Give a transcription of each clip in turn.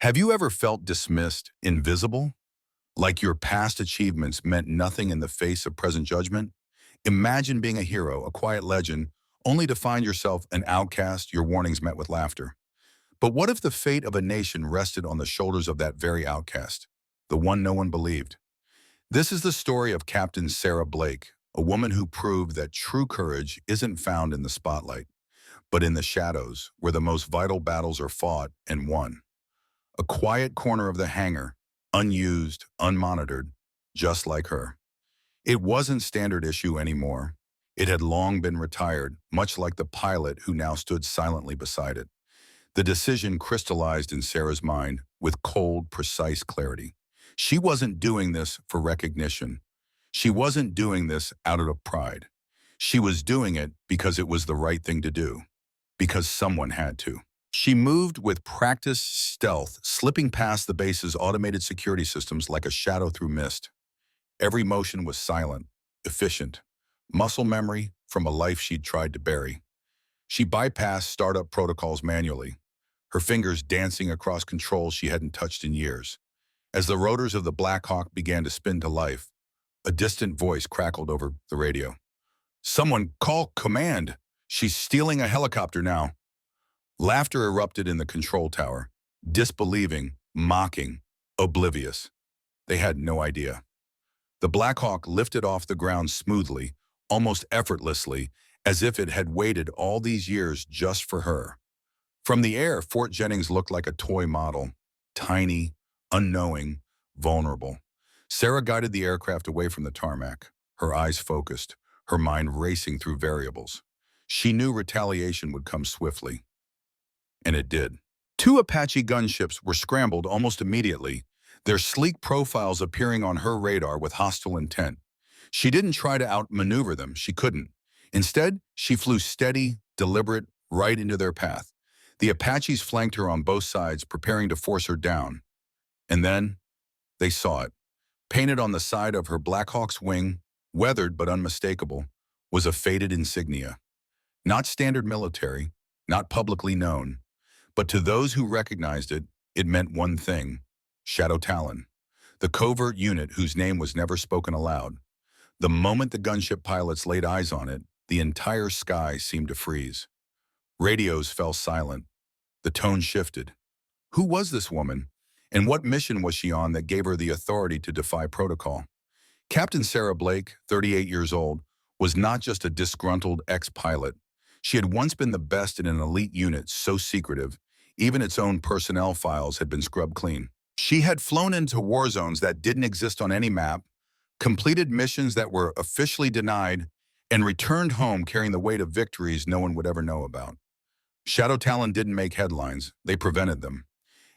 Have you ever felt dismissed, invisible? Like your past achievements meant nothing in the face of present judgment? Imagine being a hero, a quiet legend, only to find yourself an outcast, your warnings met with laughter. But what if the fate of a nation rested on the shoulders of that very outcast, the one no one believed? This is the story of Captain Sarah Blake, a woman who proved that true courage isn't found in the spotlight, but in the shadows, where the most vital battles are fought and won. A quiet corner of the hangar, unused, unmonitored, just like her. It wasn't standard issue anymore. It had long been retired, much like the pilot who now stood silently beside it. The decision crystallized in Sarah's mind with cold, precise clarity. She wasn't doing this for recognition. She wasn't doing this out of pride. She was doing it because it was the right thing to do, because someone had to. She moved with practiced stealth, slipping past the base's automated security systems like a shadow through mist. Every motion was silent, efficient, muscle memory from a life she'd tried to bury. She bypassed startup protocols manually, her fingers dancing across controls she hadn't touched in years. As the rotors of the Blackhawk began to spin to life, a distant voice crackled over the radio. "Someone call command! She's stealing a helicopter now." Laughter erupted in the control tower, disbelieving, mocking, oblivious. They had no idea. The Blackhawk lifted off the ground smoothly, almost effortlessly, as if it had waited all these years just for her. From the air, Fort Jennings looked like a toy model, tiny, unknowing, vulnerable. Sarah guided the aircraft away from the tarmac, her eyes focused, her mind racing through variables. She knew retaliation would come swiftly. And it did. Two Apache gunships were scrambled almost immediately, their sleek profiles appearing on her radar with hostile intent. She didn't try to outmaneuver them, she couldn't. Instead, she flew steady, deliberate, right into their path. The Apaches flanked her on both sides, preparing to force her down. And then, they saw it. Painted on the side of her Blackhawk's wing, weathered but unmistakable, was a faded insignia. Not standard military, not publicly known, but to those who recognized it, it meant one thing: Shadow Talon, the covert unit whose name was never spoken aloud. The moment the gunship pilots laid eyes on it, the entire sky seemed to freeze. Radios fell silent. The tone shifted. Who was this woman? And what mission was she on that gave her the authority to defy protocol? Captain Sarah Blake, 38 years old, was not just a disgruntled ex-pilot. She had once been the best in an elite unit so secretive, even its own personnel files had been scrubbed clean. She had flown into war zones that didn't exist on any map, completed missions that were officially denied, and returned home carrying the weight of victories no one would ever know about. Shadow Talon didn't make headlines, they prevented them.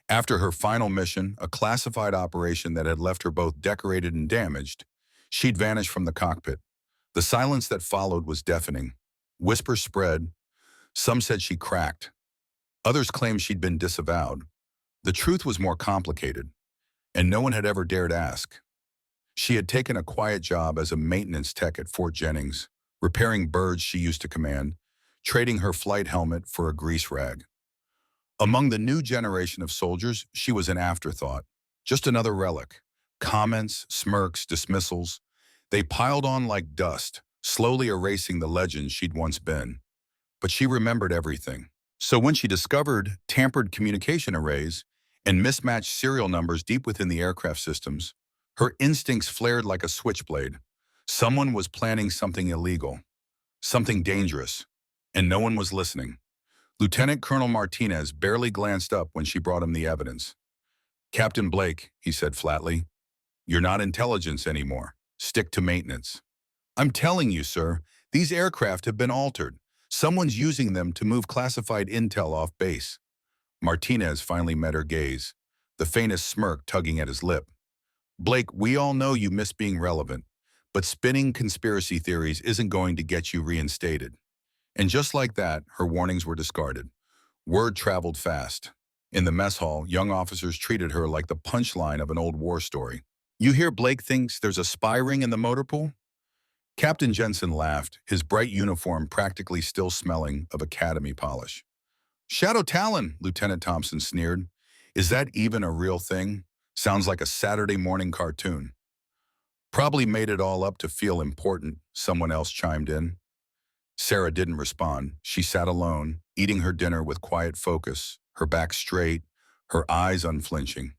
After her final mission, a classified operation that had left her both decorated and damaged, she'd vanished from the cockpit. The silence that followed was deafening. Whispers spread. Some said she cracked. Others claimed she'd been disavowed. The truth was more complicated, and no one had ever dared ask. She had taken a quiet job as a maintenance tech at Fort Jennings, repairing birds she used to command, trading her flight helmet for a grease rag. Among the new generation of soldiers, she was an afterthought, just another relic. Comments, smirks, dismissals, they piled on like dust, slowly erasing the legend she'd once been. But she remembered everything. So when she discovered tampered communication arrays and mismatched serial numbers deep within the aircraft systems, her instincts flared like a switchblade. Someone was planning something illegal, something dangerous, and no one was listening. Lieutenant Colonel Martinez barely glanced up when she brought him the evidence. "Captain Blake," he said flatly, "you're not intelligence anymore. Stick to maintenance." "I'm telling you, sir, these aircraft have been altered. Someone's using them to move classified intel off base." Martinez finally met her gaze, the faintest smirk tugging at his lip. "Blake, we all know you miss being relevant, but spinning conspiracy theories isn't going to get you reinstated." And just like that, her warnings were discarded. Word traveled fast. In the mess hall, young officers treated her like the punchline of an old war story. "You hear Blake thinks there's a spy ring in the motor pool?" Captain Jensen laughed, his bright uniform practically still smelling of academy polish. "Shadow Talon," Lieutenant Thompson sneered. Is that even a real thing? Sounds like a Saturday morning cartoon. Probably made it all up to feel important, someone else chimed in. Sarah didn't respond. She sat alone, eating her dinner with quiet focus, her back straight, her eyes unflinching.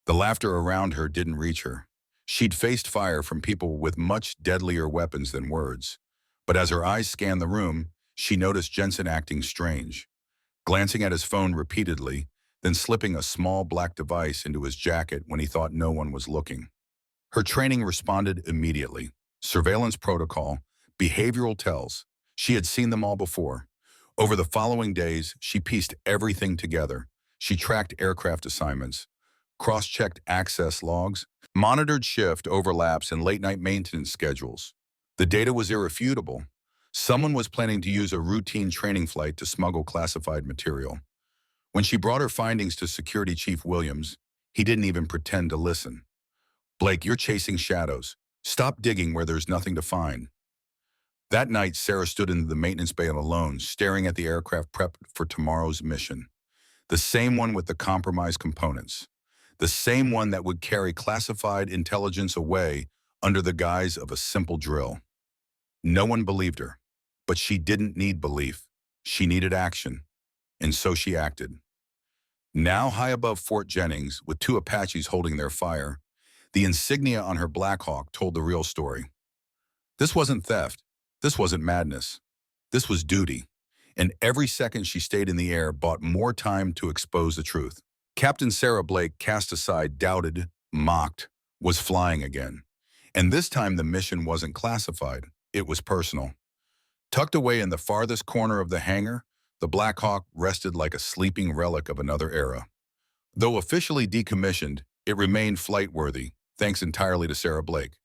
The laughter around her didn't reach her. She'd faced fire from people with much deadlier weapons than words. But as her eyes scanned the room, she noticed Jensen acting strange, glancing at his phone repeatedly, then slipping a small black device into his jacket when he thought no one was looking. Her training responded immediately. Surveillance protocol, behavioral tells. She had seen them all before. Over the following days, she pieced everything together. She tracked aircraft assignments, cross-checked access logs, monitored shift overlaps and late-night maintenance schedules. The data was irrefutable. Someone was planning to use a routine training flight to smuggle classified material. When she brought her findings to Security Chief Williams, he didn't even pretend to listen. "Blake, you're chasing shadows. Stop digging where there's nothing to find." That night, Sarah stood in the maintenance bay alone, staring at the aircraft prepped for tomorrow's mission. The same one with the compromised components. The same one that would carry classified intelligence away under the guise of a simple drill. No one believed her, but she didn't need belief. She needed action, and so she acted. Now high above Fort Jennings, with two Apaches holding their fire, the insignia on her Blackhawk told the real story. This wasn't theft. This wasn't madness. This was duty. And every second she stayed in the air bought more time to expose the truth. Captain Sarah Blake, cast aside, doubted, mocked, was flying again. And this time the mission wasn't classified. It was personal. Tucked away in the farthest corner of the hangar, the Blackhawk rested like a sleeping relic of another era. Though officially decommissioned, it remained flight-worthy, thanks entirely to Sarah Blake.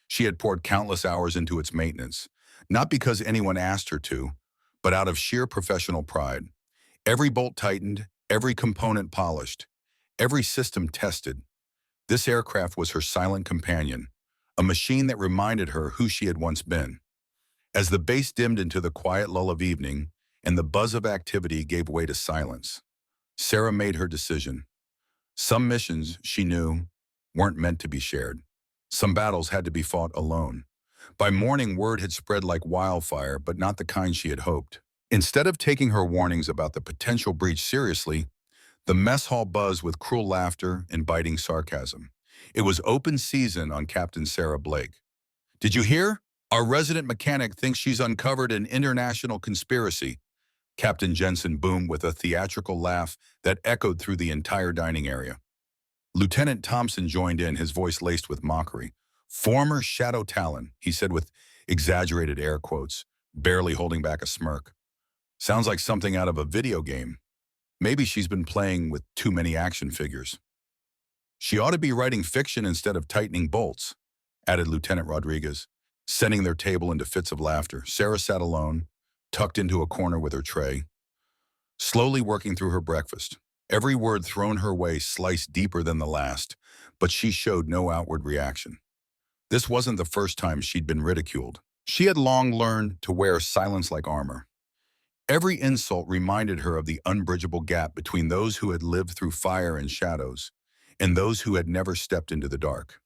She had poured countless hours into its maintenance, not because anyone asked her to, but out of sheer professional pride. Every bolt tightened, every component polished, every system tested. This aircraft was her silent companion, a machine that reminded her who she had once been. As the base dimmed into the quiet lull of evening and the buzz of activity gave way to silence, Sarah made her decision. Some missions, she knew, weren't meant to be shared. Some battles had to be fought alone. By morning, word had spread like wildfire, but not the kind she had hoped. Instead of taking her warnings about the potential breach seriously, the mess hall buzzed with cruel laughter and biting sarcasm. It was open season on Captain Sarah Blake. "Did you hear? Our resident mechanic thinks she's uncovered an international conspiracy." Captain Jensen boomed with a theatrical laugh that echoed through the entire dining area. Lieutenant Thompson joined in, his voice laced with mockery. "Former Shadow Talon," he said with exaggerated air quotes, barely holding back a smirk. "Sounds like something out of a video game. Maybe she's been playing with too many action figures." "She ought to be writing fiction instead of tightening bolts," added Lieutenant Rodriguez, sending their table into fits of laughter. Sarah sat alone, tucked into a corner with her tray, slowly working through her breakfast. Every word thrown her way sliced deeper than the last, but she showed no outward reaction. This wasn't the first time she'd been ridiculed. She had long learned to wear silence like armor. Every insult reminded her of the unbridgeable gap between those who had lived through fire and shadows and those who had never stepped into the dark.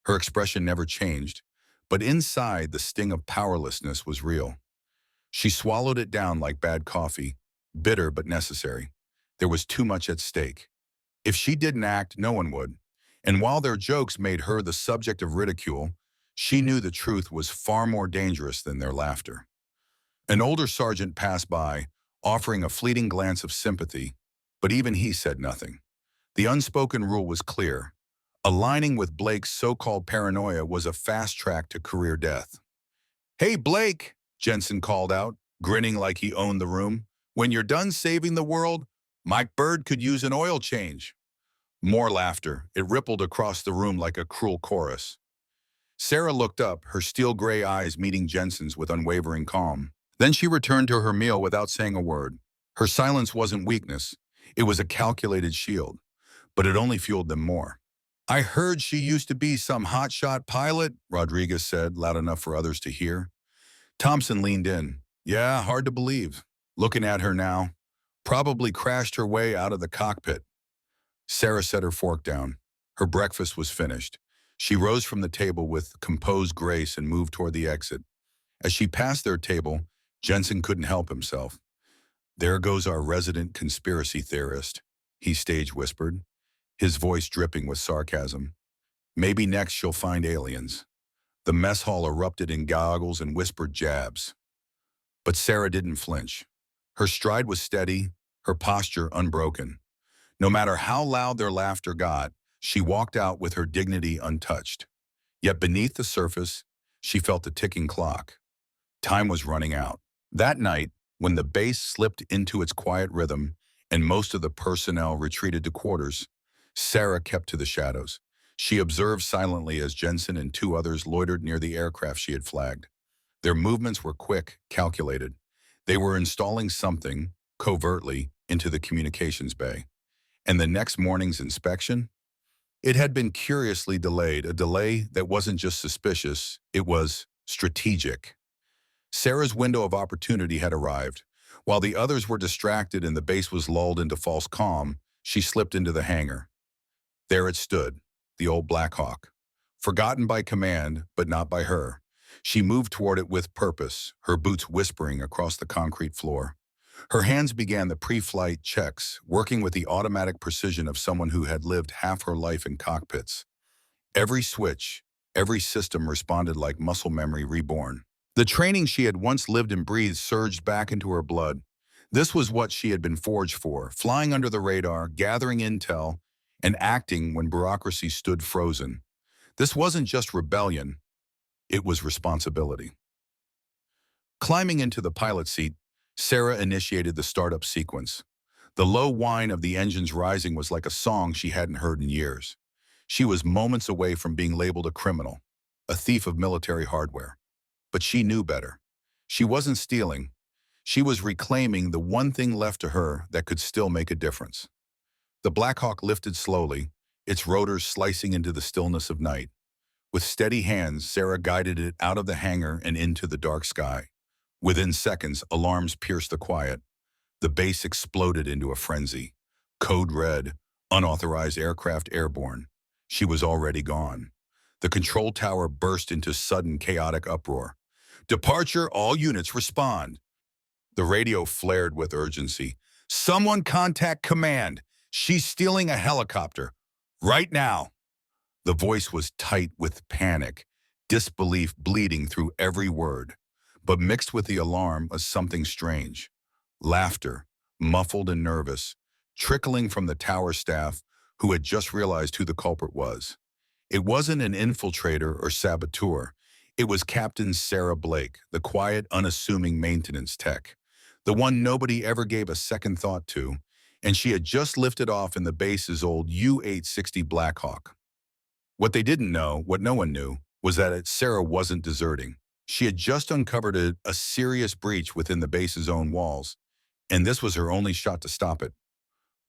Her expression never changed, but inside the sting of powerlessness was real. She swallowed it down like bad coffee, bitter but necessary. There was too much at stake. If she didn't act, no one would. And while their jokes made her the subject of ridicule, she knew the truth was far more dangerous than their laughter. An older sergeant passed by, offering a fleeting glance of sympathy, but even he said nothing. The unspoken rule was clear. Aligning with Blake's so-called paranoia was a fast track to career death. "Hey, Blake," Jensen called out, grinning like he owned the room. "When you're done saving the world, Mike Bird could use an oil change." More laughter. It rippled across the room like a cruel chorus. Sarah looked up, her steel-gray eyes meeting Jensen's with unwavering calm. Then she returned to her meal without saying a word. Her silence wasn't weakness. It was a calculated shield, but it only fueled them more. "I heard she used to be some hotshot pilot," Rodriguez said, loud enough for others to hear. Thompson leaned in. "Yeah, hard to believe. Looking at her now. Probably crashed her way out of the cockpit." Sarah set her fork down. Her breakfast was finished. She rose from the table with composed grace and moved toward the exit. As she passed their table, Jensen couldn't help himself. "There goes our resident conspiracy theorist," he stage whispered, his voice dripping with sarcasm. "Maybe next she'll find aliens." The mess hall erupted in goggles and whispered jabs. But Sarah didn't flinch. Her stride was steady, her posture unbroken. No matter how loud their laughter got, she walked out with her dignity untouched. Yet beneath the surface, she felt a ticking clock. Time was running out. That night, when the base slipped into its quiet rhythm and most of the personnel retreated to quarters, Sarah kept to the shadows. She observed silently as Jensen and two others loitered near the aircraft she had flagged. Their movements were quick, calculated. They were installing something, covertly, into the communications bay. And the next morning's inspection? It had been curiously delayed, a delay that wasn't just suspicious, it was strategic. Sarah's window of opportunity had arrived. While the others were distracted and the base was lulled into false calm, she slipped into the hangar. There it stood, the old Blackhawk. Forgotten by command, but not by her. She moved toward it with purpose, her boots whispering across the concrete floor. Her hands began the pre-flight checks, working with the automatic precision of someone who had lived half her life in cockpits. Every switch, every system responded like muscle memory reborn. The training she had once lived and breathed surged back into her blood. This was what she had been forged for, flying under the radar, gathering intel, and acting when bureaucracy stood frozen. This wasn't just rebellion, it was responsibility. Climbing into the pilot seat, Sarah initiated the startup sequence. The low whine of the engines rising was like a song she hadn't heard in years. She was moments away from being labeled a criminal, a thief of military hardware. But she knew better. She wasn't stealing. She was reclaiming the one thing left to her that could still make a difference. The Blackhawk lifted slowly, its rotors slicing into the stillness of night. With steady hands, Sarah guided it out of the hangar and into the dark sky. Within seconds, alarms pierced the quiet. The base exploded into a frenzy. Code red, unauthorized aircraft airborne. She was already gone. The control tower burst into sudden chaotic uproar. "Departure, all units respond." The radio flared with urgency. "Someone contact command. She's stealing a helicopter. Right now." The voice was tight with panic, disbelief bleeding through every word. But mixed with the alarm was something strange. Laughter, muffled and nervous, trickling from the tower staff who had just realized who the culprit was. It wasn't an infiltrator or saboteur. It was Captain Sarah Blake, the quiet, unassuming maintenance tech, the one nobody ever gave a second thought to, and she had just lifted off in the base's old U-860 Blackhawk. What they didn't know, what no one knew, was that Sarah wasn't deserting. She had just uncovered a serious breach within the base's own walls, and this was her only shot to stop it.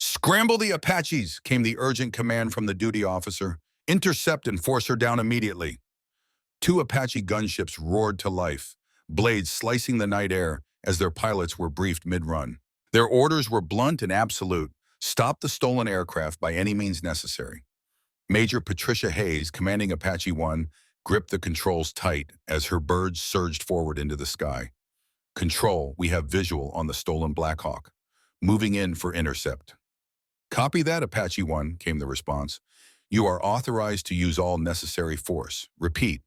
"Scramble the Apaches," came the urgent command from the duty officer. "Intercept and force her down immediately." Two Apache gunships roared to life, blades slicing the night air as their pilots were briefed mid-run. Their orders were blunt and absolute: stop the stolen aircraft by any means necessary. Major Patricia Hayes, commanding Apache 1, gripped the controls tight as her birds surged forward into the sky. "Control, we have visual on the stolen Blackhawk. Moving in for intercept." "Copy that, Apache 1, came the response. "You are authorized to use all necessary force. Repeat,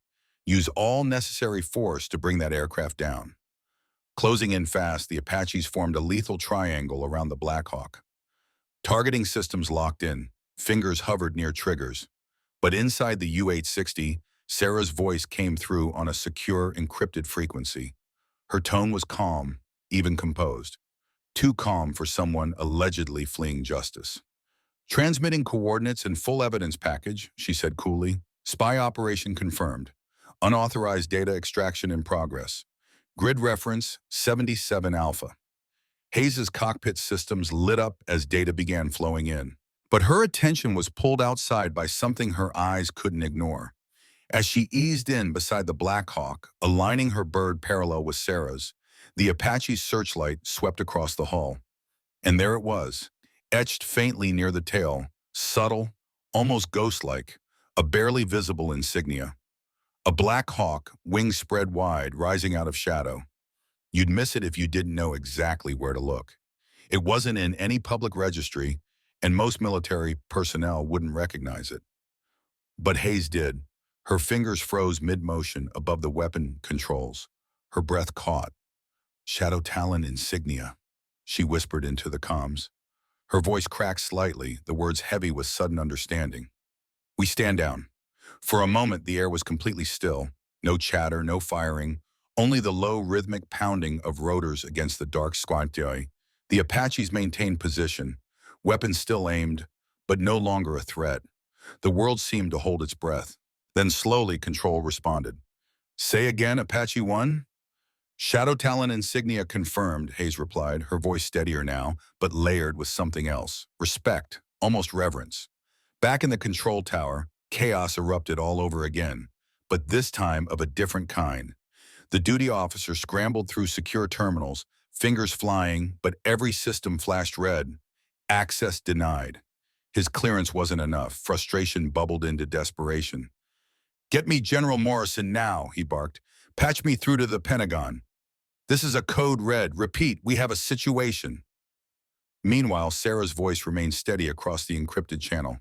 use all necessary force to bring that aircraft down." Closing in fast, the Apaches formed a lethal triangle around the Blackhawk. Targeting systems locked in, fingers hovered near triggers. But inside the U-860, Sarah's voice came through on a secure, encrypted frequency. Her tone was calm, even composed. Too calm for someone allegedly fleeing justice. "Transmitting coordinates and full evidence package," she said coolly. "Spy operation confirmed. Unauthorized data extraction in progress. Grid reference 77 Alpha." Hayes's cockpit systems lit up as data began flowing in. But her attention was pulled outside by something her eyes couldn't ignore. As she eased in beside the Blackhawk, aligning her bird parallel with Sarah's, the Apache's searchlight swept across the hull. And there it was, etched faintly near the tail, subtle, almost ghost-like, a barely visible insignia. A Blackhawk, wings spread wide, rising out of shadow. You'd miss it if you didn't know exactly where to look. It wasn't in any public registry, and most military personnel wouldn't recognize it. But Hayes did. Her fingers froze mid-motion above the weapon controls. Her breath caught. "Shadow Talon insignia," she whispered into the comms. Her voice cracked slightly, the words heavy with sudden understanding. We stand down. For a moment, the air was completely still. No chatter, no firing, only the low rhythmic pounding of rotors against the dark sky. The Apaches maintained position, weapons still aimed, but no longer a threat. The world seemed to hold its breath. Then slowly, Control responded. "Say again, Apache 1? "Shadow Talon insignia confirmed," Hayes replied, her voice steadier now, but layered with something else. Respect, almost reverence. Back in the control tower, chaos erupted all over again, but this time of a different kind. The duty officer scrambled through secure terminals, fingers flying, but every system flashed red. Access denied. His clearance wasn't enough. Frustration bubbled into desperation. "Get me General Morrison now," he barked. "Patch me through to the Pentagon. This is a code red. Repeat, we have a situation." Meanwhile, Sarah's voice remained steady across the encrypted channel.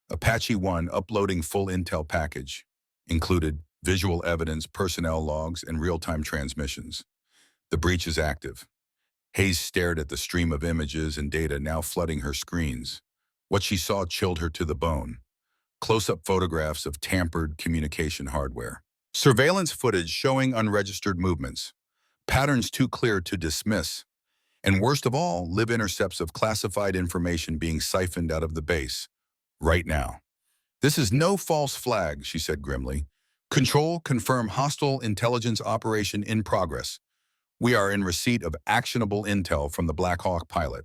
Apache 1 uploading full intel package. Included visual evidence, personnel logs, and real-time transmissions. The breach is active. Hayes stared at the stream of images and data now flooding her screens. What she saw chilled her to the bone. Close-up photographs of tampered communication hardware. Surveillance footage showing unregistered movements. Patterns too clear to dismiss. And worst of all, live intercepts of classified information being siphoned out of the base. Right now. "This is no false flag," she said grimly. "Control, confirm hostile intelligence operation in progress. We are in receipt of actionable intel from the Blackhawk pilot."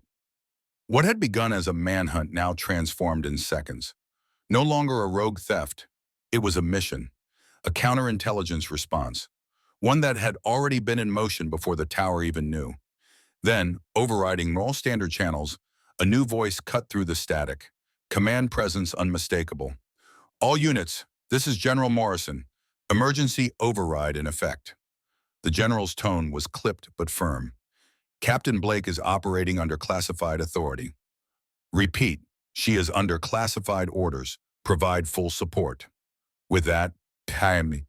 What had begun as a manhunt now transformed in seconds. No longer a rogue theft. It was a mission. A counterintelligence response. One that had already been in motion before the tower even knew. Then, overriding all standard channels, a new voice cut through the static. Command presence unmistakable. "All units, this is General Morrison. Emergency override in effect." The general's tone was clipped but firm. "Captain Blake is operating under classified authority. Repeat, she is under classified orders. Provide full support." With that, time.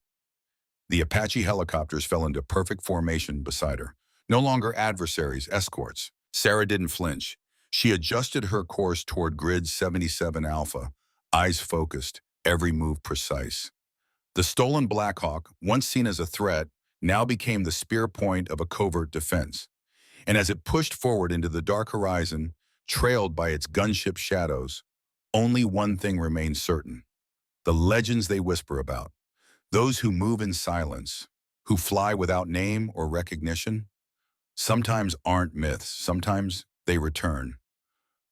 The Apache helicopters fell into perfect formation beside her. No longer adversaries, escorts. Sarah didn't flinch. She adjusted her course toward Grid 77 Alpha, eyes focused, every move precise. The stolen Blackhawk, once seen as a threat, now became the spear point of a covert defense. And as it pushed forward into the dark horizon, trailed by its gunship shadows, only one thing remained certain. The legends they whisper about. Those who move in silence, who fly without name or recognition, sometimes aren't myths, sometimes they return.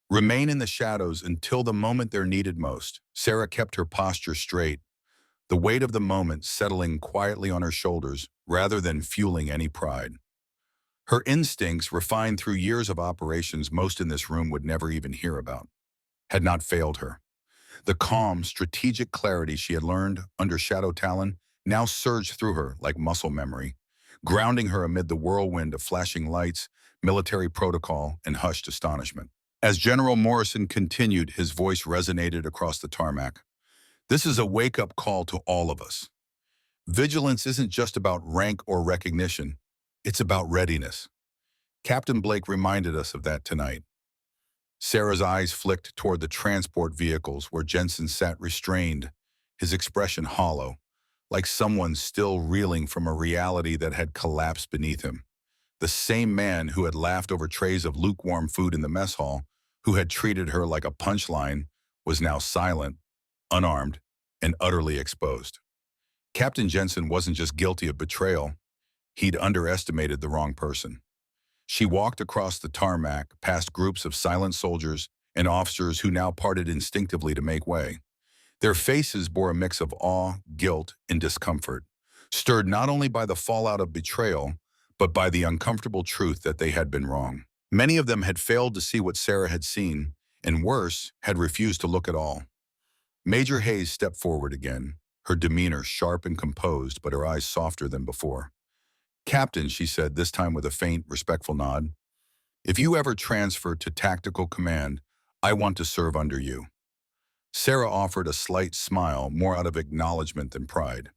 Remain in the shadows until the moment they're needed most. Sarah kept her posture straight, the weight of the moment settling quietly on her shoulders rather than fueling any pride. Her instincts, refined through years of operations most in this room would never even hear about, had not failed her. The calm, strategic clarity she had learned under Shadow Talon now surged through her like muscle memory, grounding her amid the whirlwind of flashing lights, military protocol, and hushed astonishment. As General Morrison continued, his voice resonated across the tarmac. "This is a wake-up call to all of us. Vigilance isn't just about rank or recognition. It's about readiness. Captain Blake reminded us of that tonight." Sarah's eyes flicked toward the transport vehicles where Jensen sat restrained, his expression hollow, like someone still reeling from a reality that had collapsed beneath him. The same man who had laughed over trays of lukewarm food in the mess hall, who had treated her like a punchline, was now silent, unarmed, and utterly exposed. Captain Jensen wasn't just guilty of betrayal, he'd underestimated the wrong person. She walked across the tarmac, past groups of silent soldiers and officers who now parted instinctively to make way. Their faces bore a mix of awe, guilt, and discomfort, stirred not only by the fallout of betrayal, but by the uncomfortable truth that they had been wrong. Many of them had failed to see what Sarah had seen, and worse, had refused to look at all. Major Hayes stepped forward again, her demeanor sharp and composed, but her eyes softer than before. "Captain," she said, this time with a faint, respectful nod, "if you ever transfer to tactical command, I want to serve under you." Sarah offered a slight smile, more out of acknowledgement than pride.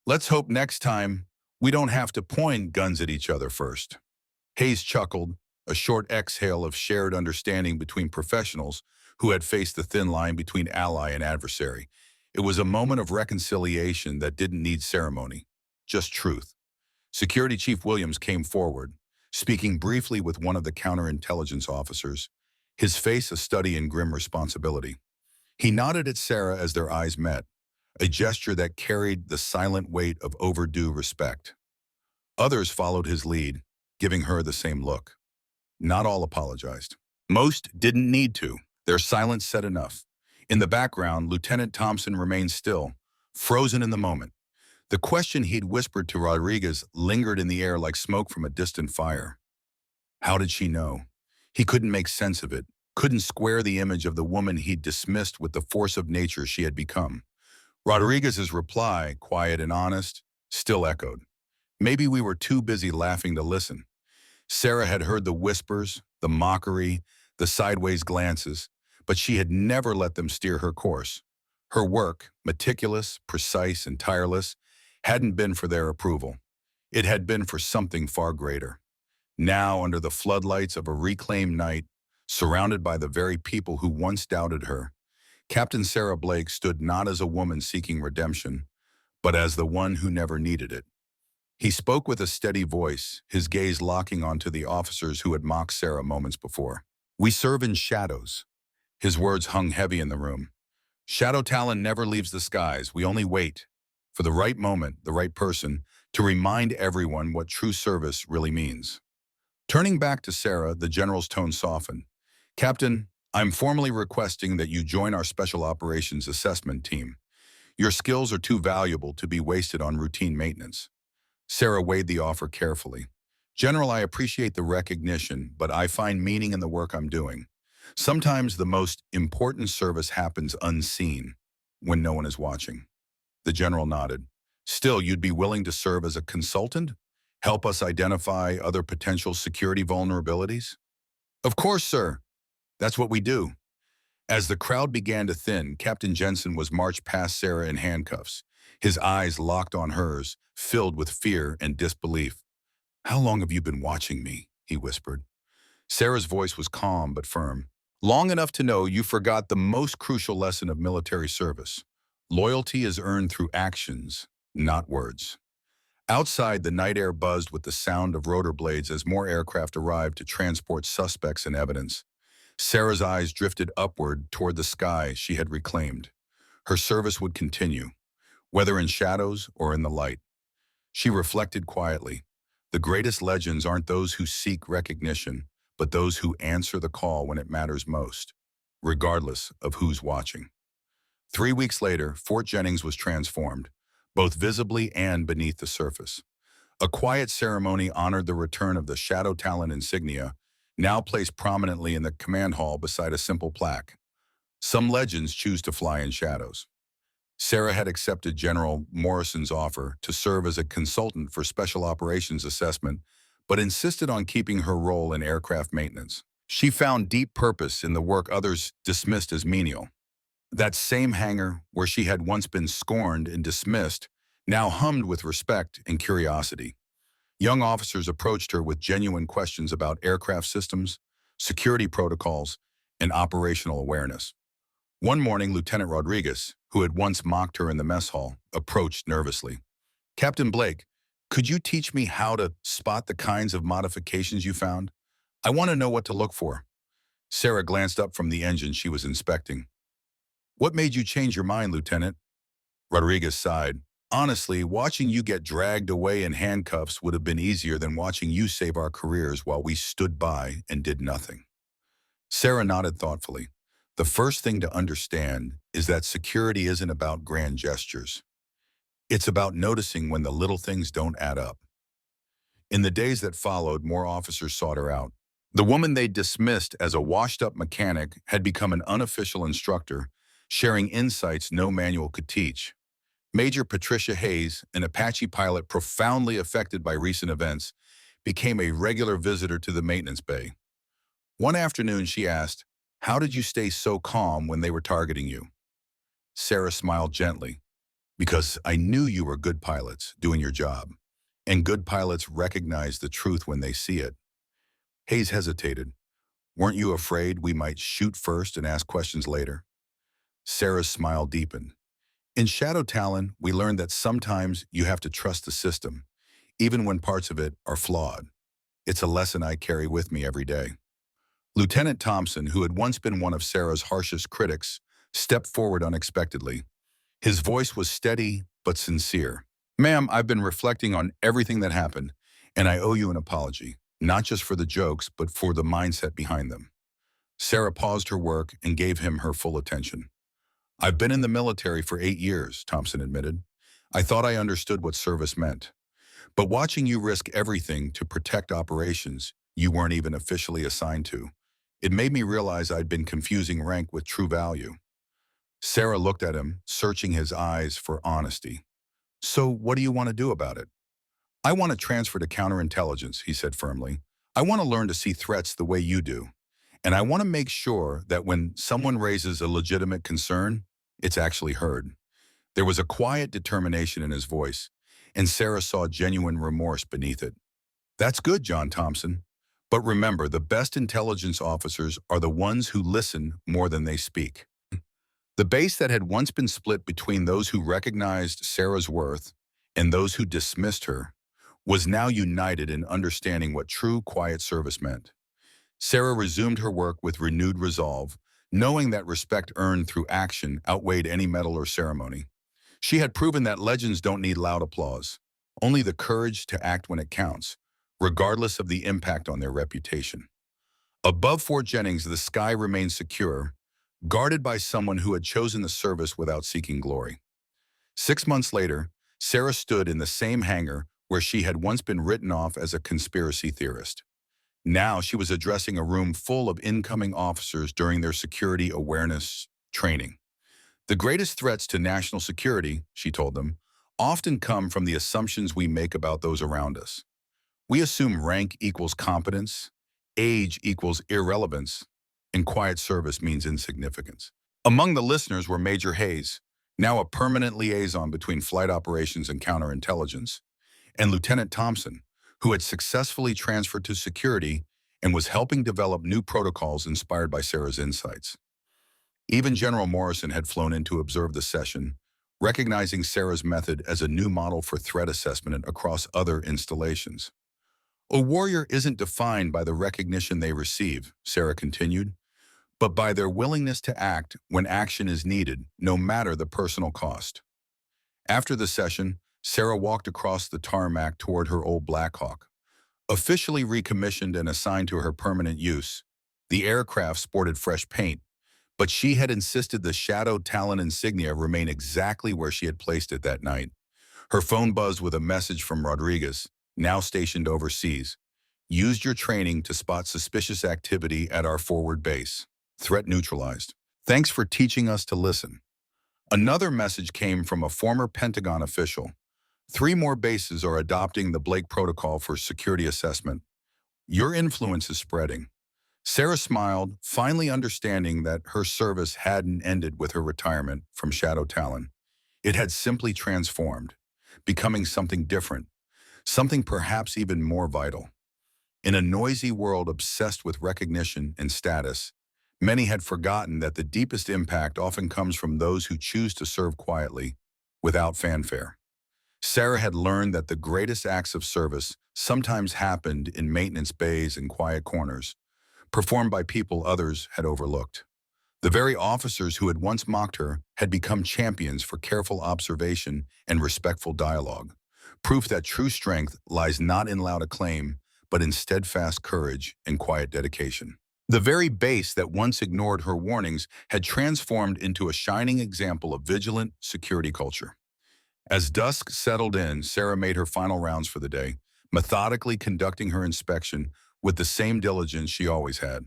"Let's hope next time we don't have to point guns at each other first." Hayes chuckled, a short exhale of shared understanding between professionals who had faced the thin line between ally and adversary. It was a moment of reconciliation that didn't need ceremony, just truth. Security Chief Williams came forward, speaking briefly with one of the counterintelligence officers, his face a study in grim responsibility. He nodded at Sarah as their eyes met, a gesture that carried the silent weight of overdue respect. Others followed his lead, giving her the same look. Not all apologized. Most didn't need to. Their silence said enough. In the background, Lieutenant Thompson remained still, frozen in the moment. The question he'd whispered to Rodriguez lingered in the air like smoke from a distant fire. How did she know? He couldn't make sense of it, couldn't square the image of the woman he'd dismissed with the force of nature she had become. Rodriguez's reply, quiet and honest, still echoed. "Maybe we were too busy laughing to listen." Sarah had heard the whispers, the mockery, the sideways glances, but she had never let them steer her course. Her work, meticulous, precise, and tireless, hadn't been for their approval. It had been for something far greater. Now, under the floodlights of a reclaimed night, surrounded by the very people who once doubted her, Captain Sarah Blake stood not as a woman seeking redemption, but as the one who never needed it. He spoke with a steady voice, his gaze locking onto the officers who had mocked Sarah moments before. "We serve in shadows." His words hung heavy in the room. "Shadow Talon never leaves the skies. We only wait for the right moment, the right person, to remind everyone what true service really means." Turning back to Sarah, the general's tone softened. "Captain, I'm formally requesting that you join our Special Operations Assessment Team. Your skills are too valuable to be wasted on routine maintenance." Sarah weighed the offer carefully. "General, I appreciate the recognition, but I find meaning in the work I'm doing. Sometimes the most important service happens unseen, when no one is watching." The general nodded. "Still, you'd be willing to serve as a consultant? Help us identify other potential security vulnerabilities?" "Of course, sir. That's what we do." As the crowd began to thin, Captain Jensen was marched past Sarah in handcuffs, his eyes locked on hers, filled with fear and disbelief. "How long have you been watching me?" he whispered. Sarah's voice was calm but firm. "Long enough to know you forgot the most crucial lesson of military service. Loyalty is earned through actions, not words." Outside, the night air buzzed with the sound of rotor blades as more aircraft arrived to transport suspects and evidence. Sarah's eyes drifted upward toward the sky she had reclaimed. Her service would continue, whether in shadows or in the light. She reflected quietly. The greatest legends aren't those who seek recognition, but those who answer the call when it matters most, regardless of who's watching. 3 weeks later, Fort Jennings was transformed, both visibly and beneath the surface. A quiet ceremony honored the return of the Shadow Talon insignia, now placed prominently in the command hall beside a simple plaque. Some legends choose to fly in shadows. Sarah had accepted General Morrison's offer to serve as a consultant for Special Operations Assessment, but insisted on keeping her role in aircraft maintenance. She found deep purpose in the work others dismissed as menial. That same hangar, where she had once been scorned and dismissed, now hummed with respect and curiosity. Young officers approached her with genuine questions about aircraft systems, security protocols, and operational awareness. One morning, Lieutenant Rodriguez, who had once mocked her in the mess hall, approached nervously. "Captain Blake, could you teach me how to spot the kinds of modifications you found? I want to know what to look for." Sarah glanced up from the engine she was inspecting. "What made you change your mind, Lieutenant?" Rodriguez sighed. "Honestly, watching you get dragged away in handcuffs would have been easier than watching you save our careers while we stood by and did nothing." Sarah nodded thoughtfully. "The first thing to understand is that security isn't about grand gestures. It's about noticing when the little things don't add up." In the days that followed, more officers sought her out. The woman they dismissed as a washed-up mechanic had become an unofficial instructor, sharing insights no manual could teach. Major Patricia Hayes, an Apache pilot profoundly affected by recent events, became a regular visitor to the maintenance bay. One afternoon she asked, "How did you stay so calm when they were targeting you?" Sarah smiled gently. "Because I knew you were good pilots doing your job, and good pilots recognize the truth when they see it." Hayes hesitated. "Weren't you afraid we might shoot first and ask questions later?" Sarah's smile deepened. "In Shadow Talon, we learned that sometimes you have to trust the system, even when parts of it are flawed. It's a lesson I carry with me every day." Lieutenant Thompson, who had once been one of Sarah's harshest critics, stepped forward unexpectedly. His voice was steady but sincere. "Ma'am, I've been reflecting on everything that happened, and I owe you an apology, not just for the jokes, but for the mindset behind them." Sarah paused her work and gave him her full attention. "I've been in the military for 8 years," Thompson admitted. "I thought I understood what service meant. But watching you risk everything to protect operations you weren't even officially assigned to, it made me realize I'd been confusing rank with true value." Sarah looked at him, searching his eyes for honesty. "So what do you want to do about it?" "I want to transfer to counterintelligence," he said firmly. "I want to learn to see threats the way you do. And I want to make sure that when someone raises a legitimate concern, it's actually heard." There was a quiet determination in his voice, and Sarah saw genuine remorse beneath it. "That's good, John Thompson. But remember, the best intelligence officers are the ones who listen more than they speak." The base that had once been split between those who recognized Sarah's worth and those who dismissed her was now united in understanding what true quiet service meant. Sarah resumed her work with renewed resolve, knowing that respect earned through action outweighed any medal or ceremony. She had proven that legends don't need loud applause, only the courage to act when it counts, regardless of the impact on their reputation. Above Fort Jennings, the sky remained secure, guarded by someone who had chosen the service without seeking glory. 6 months later, Sarah stood in the same hangar where she had once been written off as a conspiracy theorist. Now she was addressing a room full of incoming officers during their security awareness training. "The greatest threats to national security," she told them, "often come from the assumptions we make about those around us. We assume rank equals competence, age equals irrelevance, and quiet service means insignificance." Among the listeners were Major Hayes, now a permanent liaison between flight operations and counterintelligence, and Lieutenant Thompson, who had successfully transferred to security and was helping develop new protocols inspired by Sarah's insights. Even General Morrison had flown in to observe the session, recognizing Sarah's method as a new model for threat assessment across other installations. "A warrior isn't defined by the recognition they receive," Sarah continued, "but by their willingness to act when action is needed, no matter the personal cost." After the session, Sarah walked across the tarmac toward her old Blackhawk. Officially recommissioned and assigned to her permanent use, the aircraft sported fresh paint, but she had insisted the Shadow Talon insignia remain exactly where she had placed it that night. Her phone buzzed with a message from Rodriguez, now stationed overseas. "Used your training to spot suspicious activity at our forward base. Threat neutralized. Thanks for teaching us to listen." Another message came from a former Pentagon official. "3 more bases are adopting the Blake Protocol for security assessment. Your influence is spreading." Sarah smiled, finally understanding that her service hadn't ended with her retirement from Shadow Talon. It had simply transformed, becoming something different, something perhaps even more vital. In a noisy world obsessed with recognition and status, many had forgotten that the deepest impact often comes from those who choose to serve quietly, without fanfare. Sarah had learned that the greatest acts of service sometimes happened in maintenance bays and quiet corners, performed by people others had overlooked. The very officers who had once mocked her had become champions for careful observation and respectful dialogue, proof that true strength lies not in loud acclaim, but in steadfast courage and quiet dedication. The very base that once ignored her warnings had transformed into a shining example of vigilant security culture. As dusk settled in, Sarah made her final rounds for the day, methodically conducting her inspection with the same diligence she always had.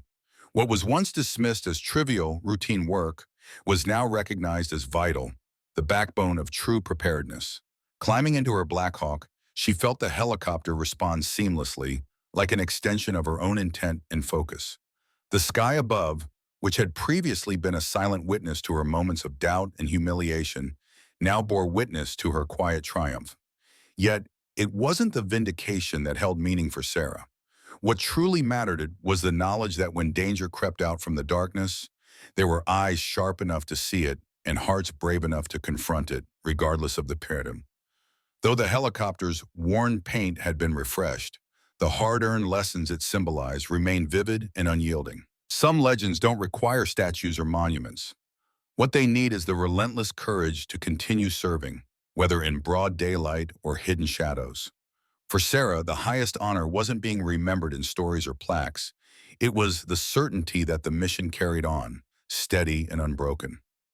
What was once dismissed as trivial, routine work was now recognized as vital, the backbone of true preparedness. Climbing into her Blackhawk, she felt the helicopter respond seamlessly, like an extension of her own intent and focus. The sky above, which had previously been a silent witness to her moments of doubt and humiliation, now bore witness to her quiet triumph. Yet, it wasn't the vindication that held meaning for Sarah. What truly mattered was the knowledge that when danger crept out from the darkness, there were eyes sharp enough to see it and hearts brave enough to confront it, regardless of the paradigm. Though the helicopter's worn paint had been refreshed, the hard-earned lessons it symbolized remained vivid and unyielding. Some legends don't require statues or monuments. What they need is the relentless courage to continue serving, whether in broad daylight or hidden shadows. For Sarah, the highest honor wasn't being remembered in stories or plaques. It was the certainty that the mission carried on, steady and unbroken.